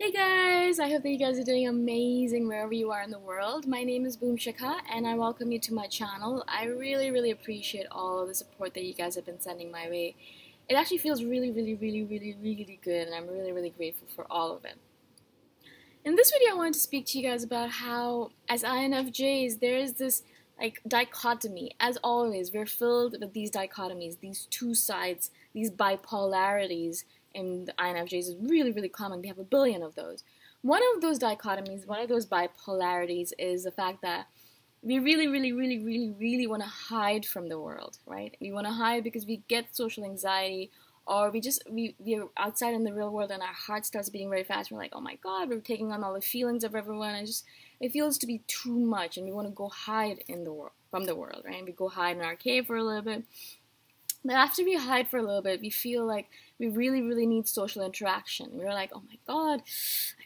Hey guys, I hope that you guys are doing amazing wherever you are in the world. My name is Shikha and I welcome you to my channel. I really appreciate all the support that you guys have been sending my way. It actually feels really good and I'm really grateful for all of it. In this video I wanted to speak to you guys about how as INFJs there is this dichotomy. As always, we're filled with these dichotomies, these two sides, these bipolarities. And the INFJs is really common. We have a billion of those. One of those dichotomies, one of those bipolarities is the fact that we really want to hide from the world, right? We want to hide because we get social anxiety, or we're outside in the real world and our heart starts beating very fast. We're like, oh my god, we're taking on all the feelings of everyone, and it feels to be too much, and we want to go hide in the world from the world, right? We go hide in our cave for a little bit. But after we hide for a little bit, we feel like we really need social interaction. We're like, oh my god,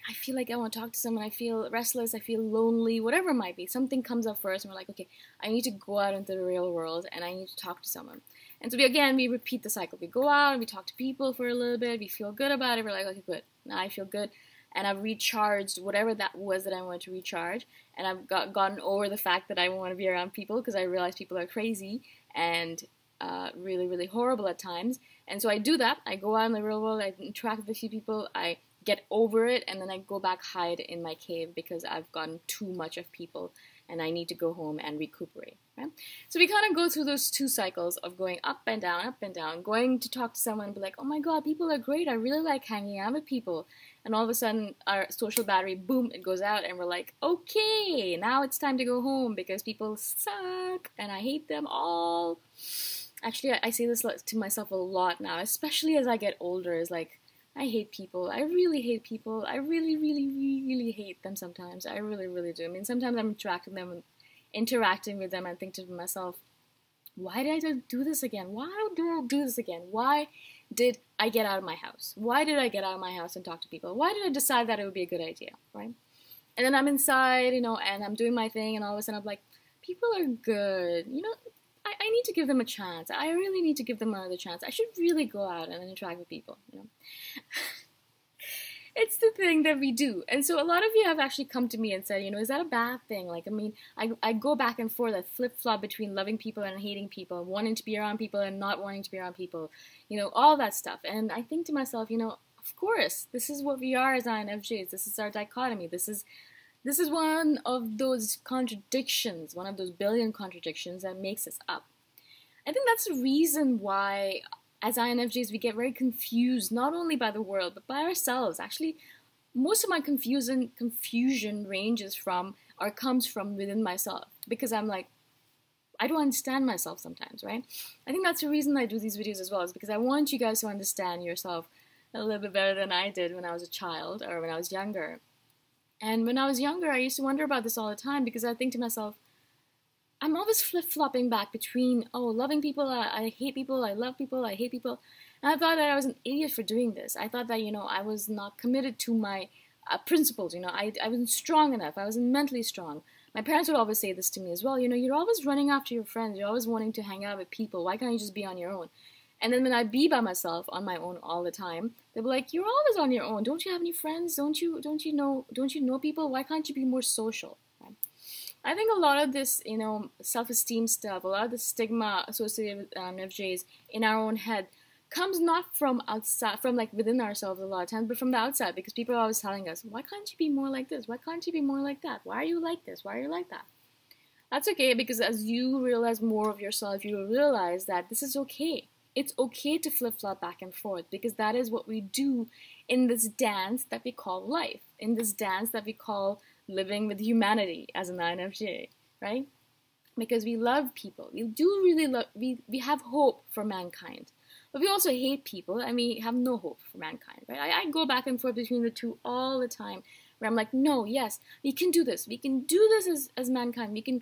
I feel like I want to talk to someone. I feel restless. I feel lonely. Whatever it might be. Something comes up first, and we're like, okay, I need to go out into the real world, and I need to talk to someone. And so we repeat the cycle. We go out, and we talk to people for a little bit. We feel good about it. We're like, okay, good. Now I feel good. And I've recharged whatever that was that I wanted to recharge. And I've gotten over the fact that I want to be around people because I realize people are crazy and really horrible at times. And so I do that. I go out in the real world, I interact with a few people, I get over it, and then I go back hide in my cave because I've gotten too much of people and I need to go home and recuperate. Right? So we kind of go through those two cycles of going up and down, going to talk to someone and be like, oh my god, people are great, I really like hanging out with people. And all of a sudden, our social battery, boom, it goes out, and we're like, okay, now it's time to go home because people suck and I hate them all. Actually, I say this to myself a lot now, especially as I get older, is like, I hate people. I really hate people. I really hate them sometimes. I really do. I mean, sometimes I'm interacting with them and think to myself, why did I do this again? Why do I do this again? Why did I get out of my house? Why did I get out of my house and talk to people? Why did I decide that it would be a good idea, right? And then I'm inside, and I'm doing my thing, and all of a sudden I'm like, people are good. I need to give them a chance. I really need to give them another chance. I should really go out and interact with people, It's the thing that we do. And so a lot of you have actually come to me and said, is that a bad thing? I go back and forth, I flip-flop between loving people and hating people, wanting to be around people and not wanting to be around people, all that stuff. And I think to myself, of course, this is what we are as INFJs. This is our dichotomy. This is one of those contradictions, one of those billion contradictions that makes us up. I think that's the reason why, as INFJs, we get very confused, not only by the world, but by ourselves. Actually, most of my confusion ranges from, or comes from within myself, because I'm like, I don't understand myself sometimes, right? I think that's the reason I do these videos as well, is because I want you guys to understand yourself a little bit better than I did when I was a child, or when I was younger. And when I was younger, I used to wonder about this all the time because I think to myself, I'm always flip-flopping back between, loving people, I hate people, I love people, I hate people. And I thought that I was an idiot for doing this. I thought that, I was not committed to my principles, I wasn't strong enough, I wasn't mentally strong. My parents would always say this to me as well, you're always running after your friends, you're always wanting to hang out with people, why can't you just be on your own? And then when I'd be by myself on my own all the time, they'd be like, you're always on your own. Don't you have any friends? Don't you know people? Why can't you be more social? Right? I think a lot of this, self-esteem stuff, a lot of the stigma associated with INFJs in our own head comes not from outside, from within ourselves a lot of times, but from the outside, because people are always telling us, why can't you be more like this? Why can't you be more like that? Why are you like this? Why are you like that? That's okay, because as you realize more of yourself, you will realize that this is okay. It's okay to flip-flop back and forth because that is what we do in this dance that we call life, in this dance that we call living with humanity as an INFJ, right? Because we love people. We do really love, we have hope for mankind. But we also hate people and we have no hope for mankind, right? I go back and forth between the two all the time where I'm like, no, yes, we can do this. We can do this as mankind. We can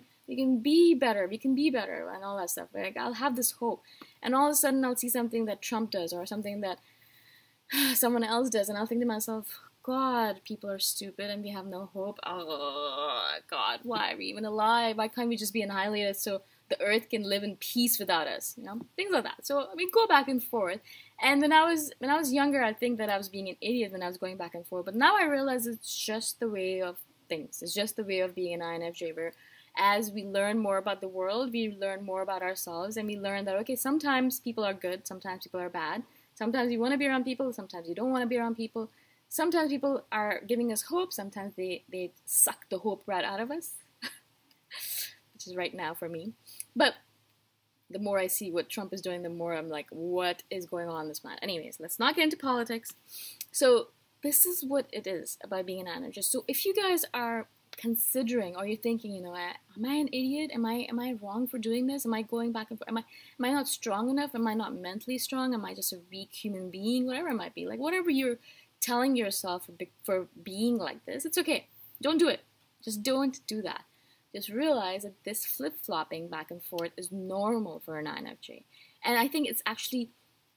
be better, and all that stuff. Right? I'll have this hope. And all of a sudden I'll see something that Trump does or something that someone else does, and I'll think to myself, God, people are stupid and we have no hope. Oh, God, why are we even alive? Why can't we just be annihilated so the earth can live in peace without us? Things like that. So we go back and forth. And when I was younger, I think that I was being an idiot when I was going back and forth. But now I realize it's just the way of things. It's just the way of being an INFJ. Where as we learn more about the world, we learn more about ourselves, and we learn that okay, sometimes people are good, sometimes people are bad. Sometimes you want to be around people, sometimes you don't want to be around people. Sometimes people are giving us hope, sometimes they suck the hope right out of us, which is right now for me. But the more I see what Trump is doing, the more I'm like, what is going on this planet? Anyways, let's not get into politics. So this is what it is about being an INFJ. So if you guys are considering, or you're thinking, am I an idiot? Am I wrong for doing this? Am I going back and forth? Am I not strong enough? Am I not mentally strong? Am I just a weak human being? Whatever it might be, like whatever you're telling yourself for being like this, it's okay. Don't do it. Just don't do that. Just realize that this flip-flopping back and forth is normal for an INFJ. And I think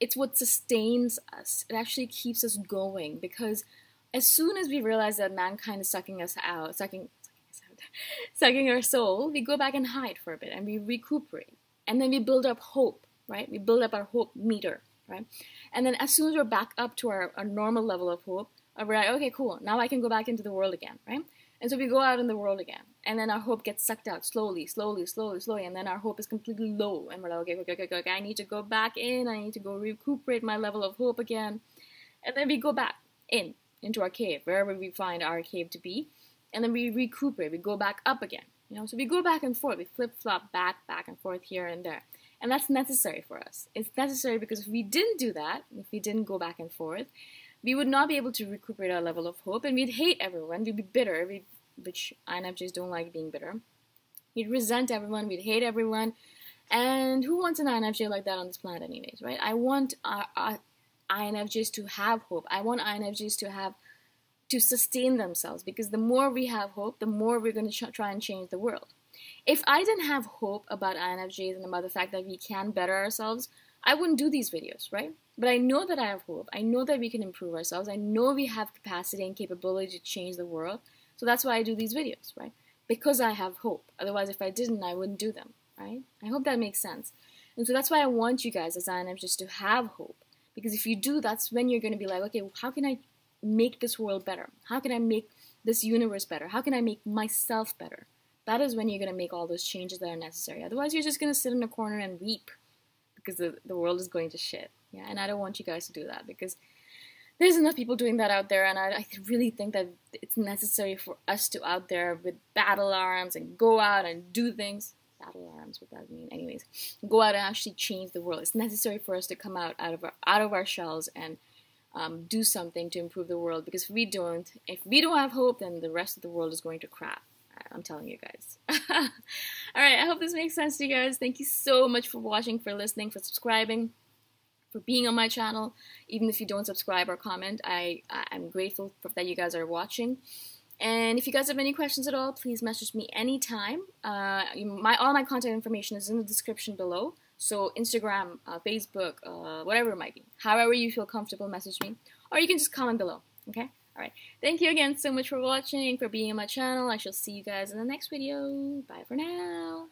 it's what sustains us. It actually keeps us going, because as soon as we realize that mankind is sucking our soul, we go back and hide for a bit and we recuperate. And then we build up hope, right? We build up our hope meter, right? And then as soon as we're back up to our normal level of hope, we're like, okay, cool, now I can go back into the world again, right? And so we go out in the world again, and then our hope gets sucked out slowly, and then our hope is completely low, and we're like, okay, I need to go back in, I need to go recuperate my level of hope again, and then we go back into our cave, wherever we find our cave to be, and then we recuperate, we go back up again, so we go back and forth, we flip-flop back and forth here and there, and that's necessary for us. It's necessary because if we didn't do that, if we didn't go back and forth, we would not be able to recuperate our level of hope, and we'd hate everyone, we'd be bitter, which INFJs don't like being bitter. We'd resent everyone, we'd hate everyone, and who wants an INFJ like that on this planet anyways, right? I want our INFJs to have hope. I want INFJs to sustain themselves, because the more we have hope, the more we're going to try and change the world. If I didn't have hope about INFJs and about the fact that we can better ourselves, I wouldn't do these videos, right? But I know that I have hope. I know that we can improve ourselves. I know we have capacity and capability to change the world. So that's why I do these videos, right? Because I have hope. Otherwise, if I didn't, I wouldn't do them, right? I hope that makes sense. And so that's why I want you guys as INFJs to have hope. Because if you do, that's when you're going to be like, okay, how can I make this world better? How can I make this universe better? How can I make myself better? That is when you're going to make all those changes that are necessary. Otherwise, you're just going to sit in a corner and weep because the world is going to shit. Yeah, and I don't want you guys to do that, because there's enough people doing that out there, and I really think that it's necessary for us to out there with battle arms and go out and do things. Battle arms, what that mean? Anyways, go out and actually change the world. It's necessary for us to come out of our shells and do something to improve the world, because if we don't have hope, then the rest of the world is going to crap. I'm telling you guys. Alright, I hope this makes sense to you guys. Thank you so much for watching, for listening, for subscribing, for being on my channel. Even if you don't subscribe or comment, I'm grateful that you guys are watching. And if you guys have any questions at all, please message me anytime. All my contact information is in the description below. So Instagram, Facebook, whatever it might be. However you feel comfortable, message me. Or you can just comment below, okay? Alright, thank you again so much for watching, for being on my channel. I shall see you guys in the next video. Bye for now.